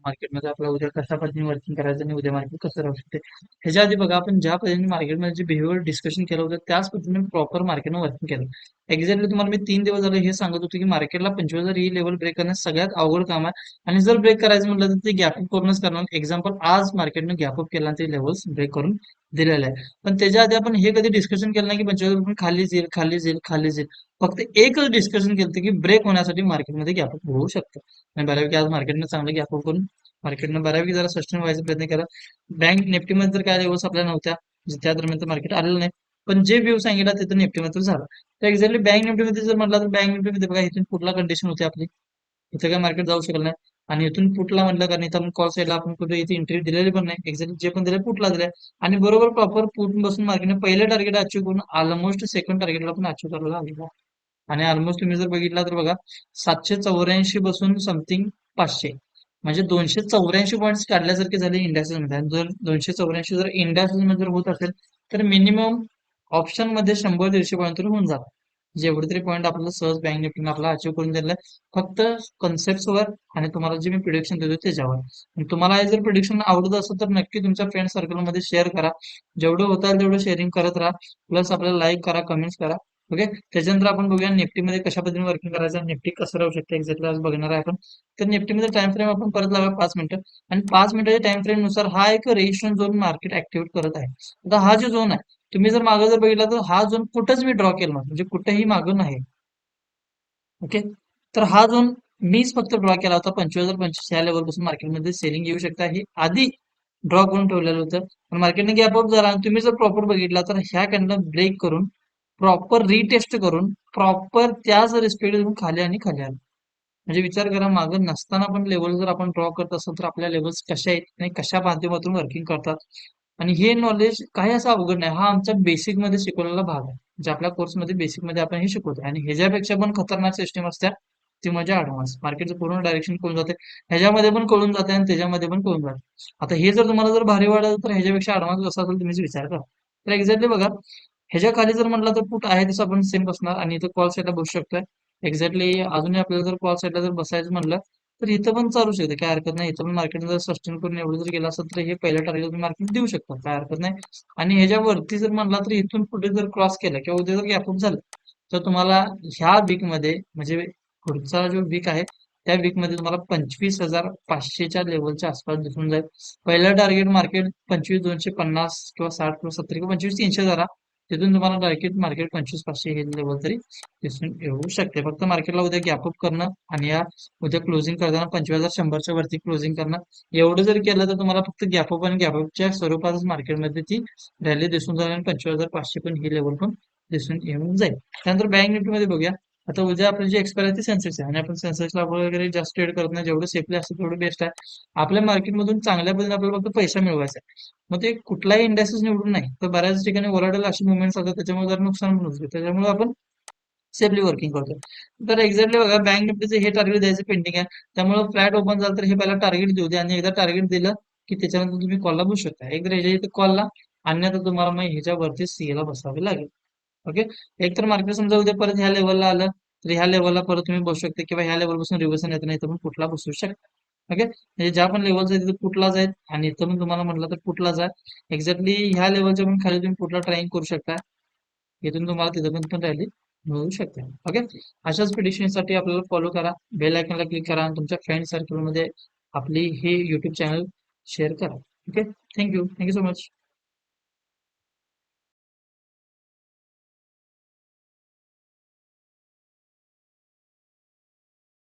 मार्केटमध्ये आपल्याला उद्या कशा पद्धतीने वर्किंग करायचं आणि उद्या मार्केट कसं राहू शकते. ह्याच्या आधी बघा आपण ज्या पद्धतीने मार्केटमध्ये जे बिहेवियर डिस्कशन केलं होतं त्याच पद्धतीने प्रॉपर मार्केटनं वर्किंग केलं. एक्झॅक्टली तुम्हाला मी 3 दिवस झाले हे सांगत होतो की मार्केटला 25,000 ही लेवल ब्रेक करणं सगळ्यात अवघड काम आहे. आणि जर ब्रेक करायचं म्हटलं तर ते गॅप अप करूनच करणार. एक्झाम्पल आज मार्केटनं गॅप अप केला आणि ते लेवल्स ब्रेक करून दिलेले आहे. पण त्याच्या आधी आपण हे कधी डिस्कशन केलं नाही की 25,000 खाली जाईल खाली जाईल खाली जाईल. फक्त एकच डिस्कशन केलं की ब्रेक होण्यासाठी मार्केटमध्ये गॅप अप होऊ शकतं. आणि बऱ्यापैकी आज मार्केटनं चांगलं गॅप अप करून मार्केटनं बऱ्यापैकी जरा सस्टेन व्हायचा प्रयत्न केला. बँक निफ्टीमध्ये तर काय लेवल्स आपल्या नव्हत्या त्या दरम्यान तर मार्केट आलेलं नाही. पण जे व्ह्यू सांगितला तिथं निफ्टीमध्ये झालं. तर एक्झॅक्टली बँक निफ्टीमध्ये जर म्हटलं तर बँक निफ्टीमध्ये बघा इथून पुढला कंडिशन होती आपली. इथं काय मार्केट जाऊ शकलं नाही. आणि इथून पुटला म्हटलं कारण इथं आपण कॉल साईडला आपण कुठे इथे एंट्री दिलेली पण नाही. एक्झॅक्टली जे पण दिले पुटला दिले. आणि बरोबर प्रॉपर पुट बसून मार्केटने पहिलं टार्गेट अचीव्ह करून ऑलमोस्ट सेकंड टार्गेटला पण अचीव्ह करायला आलेला. आणि ऑलमोस्ट तुम्ही जर बघितला तर बघा 784 बसून समथिंग 500 म्हणजे 284 पॉईंट्स काढल्यासारखे झाले इंडायसेस मध्ये. आणि जर 284 जर इंडायसेस मध्ये जर होत असेल तर मिनिमम ऑप्शन मध्ये 100-150 पॉईंट तरी होऊन जातात. जेवढे तरी पॉईंट आपल्याला सहज बँक निफ्टीने आपला अचीव्ह करून दिलं. फक्त कन्सेप्टवर आणि तुम्हाला जे मी प्रिडिक्शन देतो त्याच्यावर. आणि तुम्हाला हे जर प्रिडिक्शन आवडत असेल तर नक्की तुमच्या फ्रेंड सर्कलमध्ये शेअर करा. जेवढं होतं तेवढं शेअरिंग करत राहा. प्लस आपल्याला लाईक करा, कमेंट्स करा. ओके. त्याच्यानंतर आपण बघूया निफ्टीमध्ये कशा पद्धतीने वर्किंग करायचं, निफ्टी कसं राहू शकते एक्झॅक्टली आज बघणार आहे आपण. तर निफ्टीमध्ये टाइम फ्रेम आपण परत लावा 5 मिनिटं. आणि 5 मिनिटाच्या टाइम फ्रेम नुसार हा एक रेजिस्ट्रेशन झोन मार्केट ऍक्टिव्हेट करत आहे. आता हा जो झोन आहे तुम्ही जर मागं जर बघितला तर हा झोन कुठंच मी ड्रॉ केला नव्हता म्हणजे कुठेही मागं नाही. ओके. तर हा झोन मीच फक्त ड्रॉ केला होता 25,025 ह्या लेवलपासून मार्केटमध्ये सेलिंग येऊ शकता हे आधी ड्रॉ करून ठेवलेलं होतं. पण मार्केटने गॅप अप झाला आणि तुम्ही जर प्रॉपर बघितला तर ह्या कॅन्डल ब्रेक करून प्रॉपर रिटेस्ट करून प्रॉपर त्याच रिस्पेक्ट देऊन खाली आणि खाली आलं. म्हणजे विचार करा मागं नसताना पण लेवल जर आपण ड्रॉ करत असेल तर आपल्या लेवल्स कशा आहेत आणि कशा माध्यमातून वर्किंग करतात. आणि हे नॉलेज काही असं अवघड नाही. हा आमच्या बेसिक मध्ये शिकवलेला भाग आहे. जे आपल्या कोर्समध्ये बेसिक मध्ये आपण हे शिकवतो. आणि ह्याच्यापेक्षा पण खतरनाक सिस्टीम असत्या ती म्हणजे ऍडव्हान्स. मार्केटचं पूर्ण डायरेक्शन कळून जाते. ह्याच्यामध्ये पण कळून जाते आणि त्याच्यामध्ये पण कळून जाते. आता हे जर तुम्हाला जर भारी वाटलं तर ह्याच्यापेक्षा ऍडव्हान्स कसा असेल तुम्हीच विचार करा. तर एक्झॅक्टली बघा ह्याच्या खाली जर म्हटलं तर पुट आहे तसं आपण सेम बसणार आणि इथं कॉल साईडला बसू शकतोय. एक्झॅक्टली अजूनही आपल्याला जर कॉल साईडला जर बसायचं म्हणलं तर इथं पण चालू शकते काय हरकत नाही. इथं पण मार्केट जर सस्टेन करून एवढं जर गेलं असेल तर हे पहिलं टार्गेट मार्केट देऊ शकतात काय हरकत नाही. आणि ह्याच्यावरती जर म्हणला तर इथून पुढे जर क्रॉस केलं किंवा उद्या जर गॅपअप झालं तर तुम्हाला ह्या वीक मध्ये म्हणजे पुढचा जो वीक आहे त्या वीक मध्ये तुम्हाला 25,500च्या लेवलच्या आसपास दिसून जाईल. पहिलं टार्गेट मार्केट 25,250 किंवा 60 किंवा 70 किंवा 25,300 जरा तिथून तुम्हाला टार्गेट मार्केट 25,500 हे लेवल तरी दिसून येऊ शकते. फक्त मार्केटला उद्या गॅपअप करणं आणि या उद्या क्लोजिंग करताना 25,100च्या वरती क्लोजिंग करणं एवढं जर केलं तर तुम्हाला फक्त गॅपअप आणि गॅपअपच्या स्वरूपातच मार्केटमध्ये ती रॅली दिसून जाईल आणि 25,500 पण ही लेवल पण दिसून येऊन जाईल. त्यानंतर बँक निफ्टीमध्ये बघूया. आता उद्या आपली जी एक्सपायर आहे ती सेन्सेक्स आहे आणि आपण सेन्सेक्सला वगैरे जास्त ट्रेड करत नाही. जेवढं सेफली असतं तेवढं बेस्ट आहे. आपल्या मार्केटमधून चांगल्या पद्धतीने आपल्याला फक्त पैसा मिळवायचा आहे. मग ते कुठलाही इंडेक्सेस निवडून नाही तर बऱ्याच ठिकाणी वॉलेटाईल अशी मुवमेंट्स असतात त्याच्यामुळे जर नुकसान पण होतं त्याच्यामुळे आपण सेफली वर्किंग करतो. तर एक्झॅक्टली बघा बँक निफ्टीचे हे टार्गेट द्यायचं पेंडिंग आहे. त्यामुळे फ्लॅट ओपन झालं तर हे पहिला टार्गेट देऊ द्या आणि एकदा टार्गेट दिलं की त्याच्यानंतर तुम्ही कॉलला बसू शकता. एकदा ह्याच्या इथे कॉलला अन्यथा तुम्हाला मग ह्याच्यावरती सीएला बसावे लागेल. ओके. एक तर मार्केट समजा उद्या परत ह्या लेवलला आलं तर ह्या लेवलला परत तुम्ही बसू शकता किंवा ह्या लेवलपासून रिव्हर्सन येत नाही तर पण कुठला बसू शकता. ओके. म्हणजे ज्या पण लेवलचा तिथे कुठला जाईल आणि इथं पण तुम्हाला म्हटलं तर कुठला जाईल एक्झॅक्टली ह्या लेवलच्या पण खाली तुम्ही कुठला ट्राईंग करू शकता. इथून तुम्हाला तिथं पण रॅली मिळू शकते. ओके. अशाच प्रिडिक्शनसाठी आपल्याला फॉलो करा. बेल आयकॉनला क्लिक करा आणि तुमच्या फ्रेंड सर्कलमध्ये आपली हे युट्यूब चॅनल शेअर करा. ओके. Thank you so much.